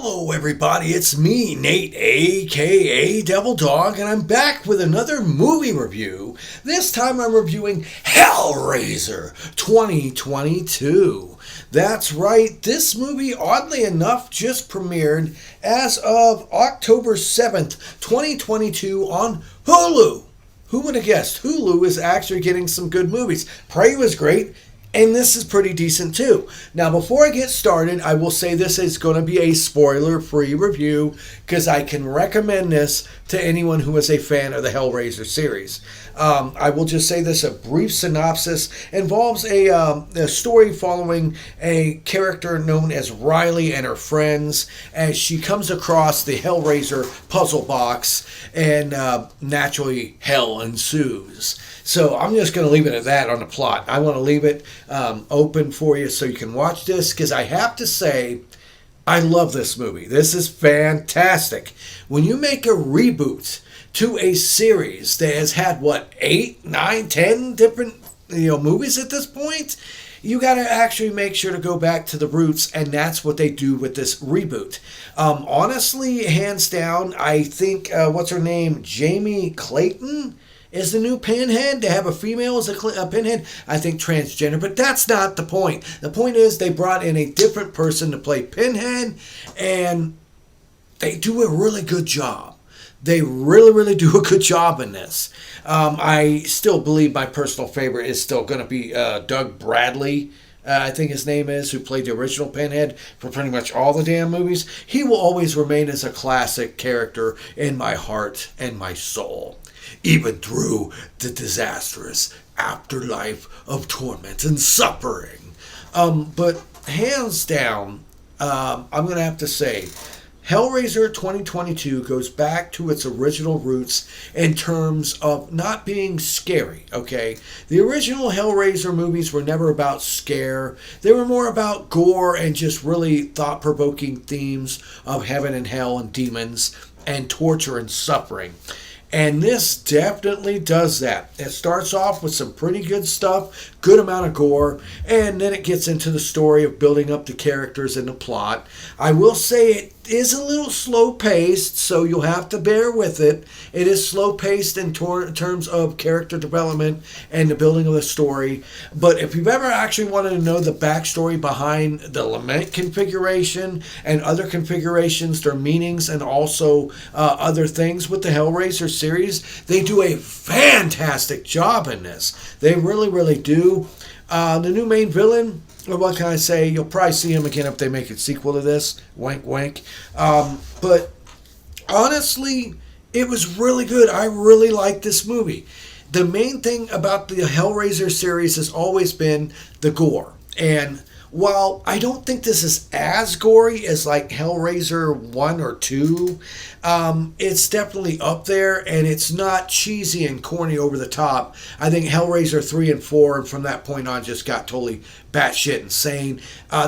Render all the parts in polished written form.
Hello, everybody. It's me, Nate, aka Devil Dog, and I'm back with another movie review. This time I'm reviewing Hellraiser 2022. That's right, this movie, oddly enough, just premiered as of October 7th, 2022 on Hulu. Who would have guessed? Hulu is actually getting some good movies. Prey was great. And this is pretty decent too. Now, before I get started, I will say this is going to be a spoiler-free review because I can recommend this to anyone who is a fan of the Hellraiser series. I will just say this, a brief synopsis involves a story following a character known as Riley and her friends as she comes across the Hellraiser puzzle box and naturally hell ensues. So I'm just going to leave it at that on the plot. I want to leave it open for you so you can watch this because I have to say I love this movie. This is fantastic. When you make a reboot to a series that has had, 8, 9, 10 different movies at this point, you got to actually make sure to go back to the roots, and that's what they do with this reboot. Honestly, hands down, I think, what's her name? Jamie Clayton is the new Pinhead. To have a female as a Pinhead, I think transgender, but that's not the point. The point is they brought in a different person to play Pinhead, and they do a really good job. They really, really do a good job in this. I still believe my personal favorite is still going to be Doug Bradley, I think his name is, who played the original Pinhead for pretty much all the damn movies. He will always remain as a classic character in my heart and my soul, even through the disastrous afterlife of torment and suffering. But hands down, I'm going to have to say, Hellraiser 2022 goes back to its original roots in terms of not being scary, okay? The original Hellraiser movies were never about scare. They were more about gore and just really thought-provoking themes of heaven and hell and demons and torture and suffering. And this definitely does that. It starts off with some pretty good stuff, good amount of gore, and then it gets into the story of building up the characters and the plot. I will say it is a little slow-paced, so you'll have to bear with it. It is slow-paced in terms of character development and the building of the story. But if you've ever actually wanted to know the backstory behind the Lament configuration and other configurations, their meanings, and also other things with the Hellraiser series, they do a fantastic job in this. They really, really do. The new main villain, what can I say? You'll probably see him again if they make a sequel to this. Wink, wink. But honestly, it was really good. I really liked this movie. The main thing about the Hellraiser series has always been the gore. And while I don't think this is as gory as like Hellraiser 1 or 2, it's definitely up there, and it's not cheesy and corny over the top. I think Hellraiser 3 and 4, and from that point on, just got totally batshit insane.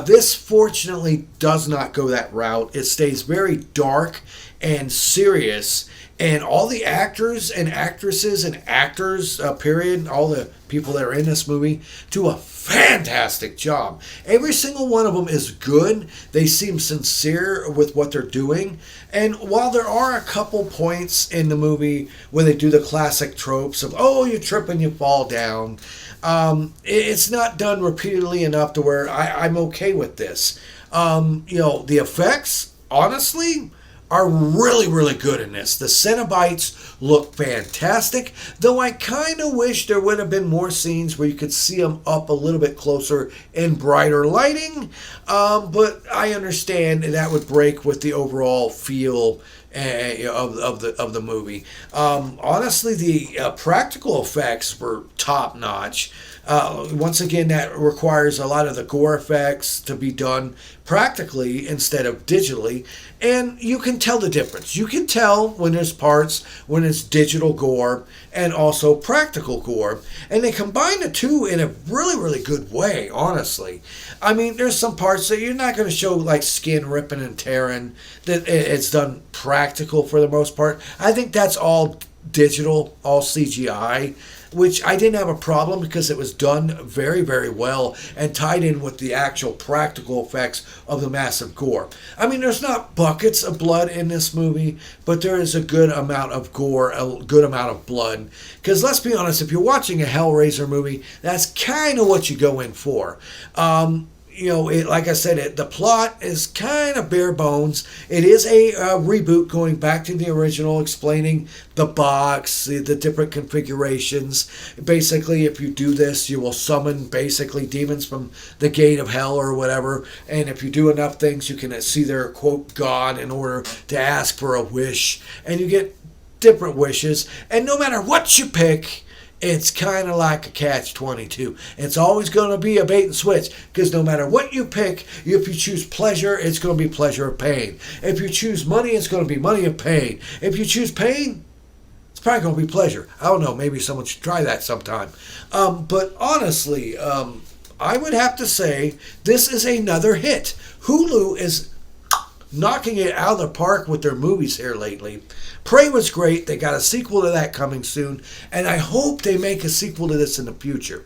This, fortunately, does not go that route. It stays very dark and serious, and all the actors and actresses and actors, period, all the people that are in this movie, do a fantastic job. Every single one of them is good. They seem sincere with what they're doing. And while there are a couple points in the movie where they do the classic tropes of, oh, you trip and you fall down, it's not done repeatedly enough to where I'm okay with this. The effects, honestly, are really, really good in this. The Cenobites look fantastic, though I kind of wish there would have been more scenes where you could see them up a little bit closer in brighter lighting, but I understand that would break with the overall feel of the movie. Honestly, the practical effects were top notch. Once again, that requires a lot of the gore effects to be done practically instead of digitally, and you can tell the difference. You can tell when there's parts when it's digital gore and also practical gore, and they combine the two in a really, really good way, honestly. I mean, there's some parts that you're not going to show like skin ripping and tearing, that it's done practical for the most part. I think that's all digital, all CGI. which I didn't have a problem because it was done very, very well and tied in with the actual practical effects of the massive gore. I mean, there's not buckets of blood in this movie, but there is a good amount of gore, a good amount of blood. Because let's be honest, if you're watching a Hellraiser movie, that's kind of what you go in for. Like I said, the plot is kind of bare bones. It is a reboot going back to the original, explaining the box, the different configurations. Basically, if you do this, you will summon basically demons from the gate of hell or whatever. And if you do enough things, you can see their, quote, God in order to ask for a wish. And you get different wishes. And no matter what you pick, it's kind of like a catch-22. It's always going to be a bait and switch because no matter what you pick, if you choose pleasure, it's going to be pleasure or pain. If you choose money, it's going to be money or pain. If you choose pain, it's probably going to be pleasure. I don't know. Maybe someone should try that sometime. But honestly, I would have to say this is another hit. Hulu is knocking it out of the park with their movies here lately. Prey was great. They got a sequel to that coming soon, and I hope they make a sequel to this in the future.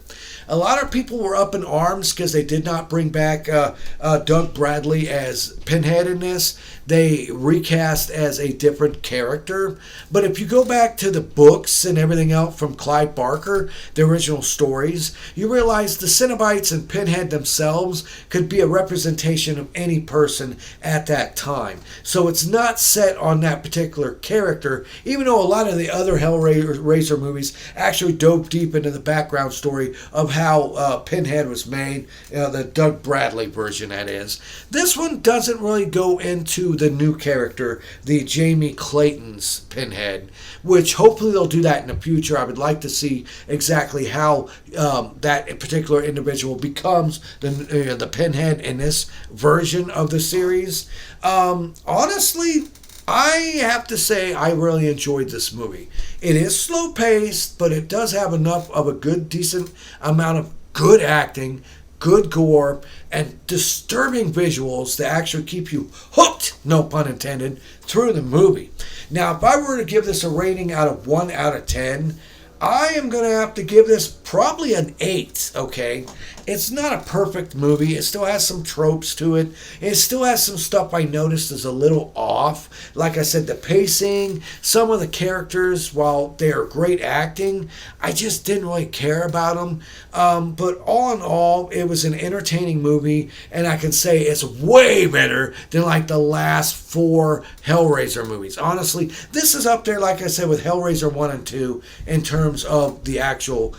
A lot of people were up in arms because they did not bring back Doug Bradley as Pinhead in this. They recast as a different character. But if you go back to the books and everything else from Clive Barker, the original stories, you realize the Cenobites and Pinhead themselves could be a representation of any person at that time. So it's not set on that particular character, even though a lot of the other Hellraiser movies actually dove deep into the background story of how Pinhead was made, the Doug Bradley version, that is. This one doesn't really go into the new character, the Jamie Clayton's Pinhead, which hopefully they'll do that in the future. I would like to see exactly how that particular individual becomes the Pinhead in this version of the series. Honestly, I have to say I really enjoyed this movie. It is slow paced, but it does have enough of a good, decent amount of good acting, good gore, and disturbing visuals to actually keep you hooked, no pun intended, through the movie. Now, if I were to give this a rating out of 1 out of 10, I am going to have to give this probably an 8, okay? It's not a perfect movie. It still has some tropes to it. It still has some stuff I noticed is a little off. Like I said, the pacing, some of the characters, while they are great acting, I just didn't really care about them. But all in all, it was an entertaining movie, and I can say it's way better than like the last 4 Hellraiser movies. Honestly, this is up there, like I said, with Hellraiser 1 and 2 in terms of the actual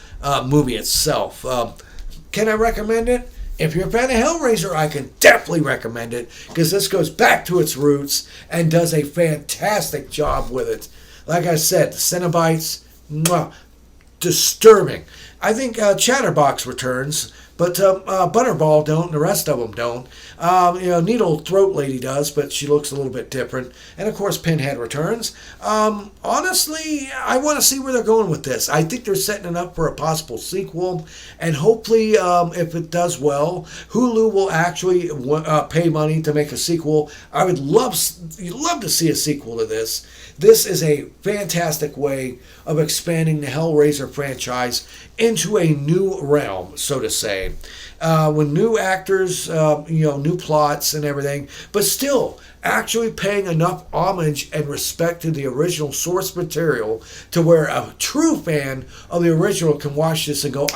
movie itself. Can I recommend it? If you're a fan of Hellraiser, I can definitely recommend it because this goes back to its roots and does a fantastic job with it. Like I said, the Cenobites, disturbing. I think Chatterbox returns, but Butterball don't, and the rest of them don't. Needle Throat Lady does, but she looks a little bit different. And of course, Pinhead returns. Honestly, I want to see where they're going with this. I think they're setting it up for a possible sequel, and hopefully, if it does well, Hulu will actually pay money to make a sequel. I would love to see a sequel to this. This is a fantastic way of expanding the Hellraiser franchise into a new realm, so to say. With new actors, new plots and everything, but still actually paying enough homage and respect to the original source material to where a true fan of the original can watch this and go,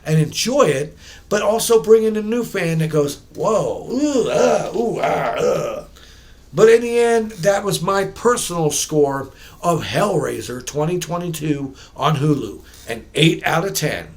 and enjoy it, but also bring in a new fan that goes, whoa, But in the end, that was my personal score of Hellraiser 2022 on Hulu, an 8 out of 10.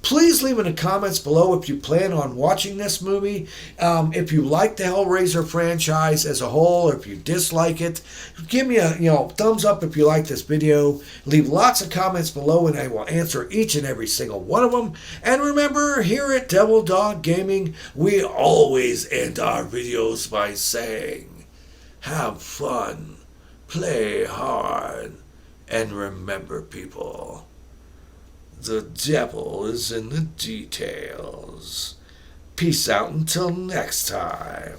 Please leave in the comments below if you plan on watching this movie, if you like the Hellraiser franchise as a whole, or if you dislike it. Give me a thumbs up if you like this video. Leave lots of comments below and I will answer each and every single one of them. And remember, here at Devil Dog Gaming, we always end our videos by saying, have fun, play hard, and remember, people, the devil is in the details. Peace out until next time.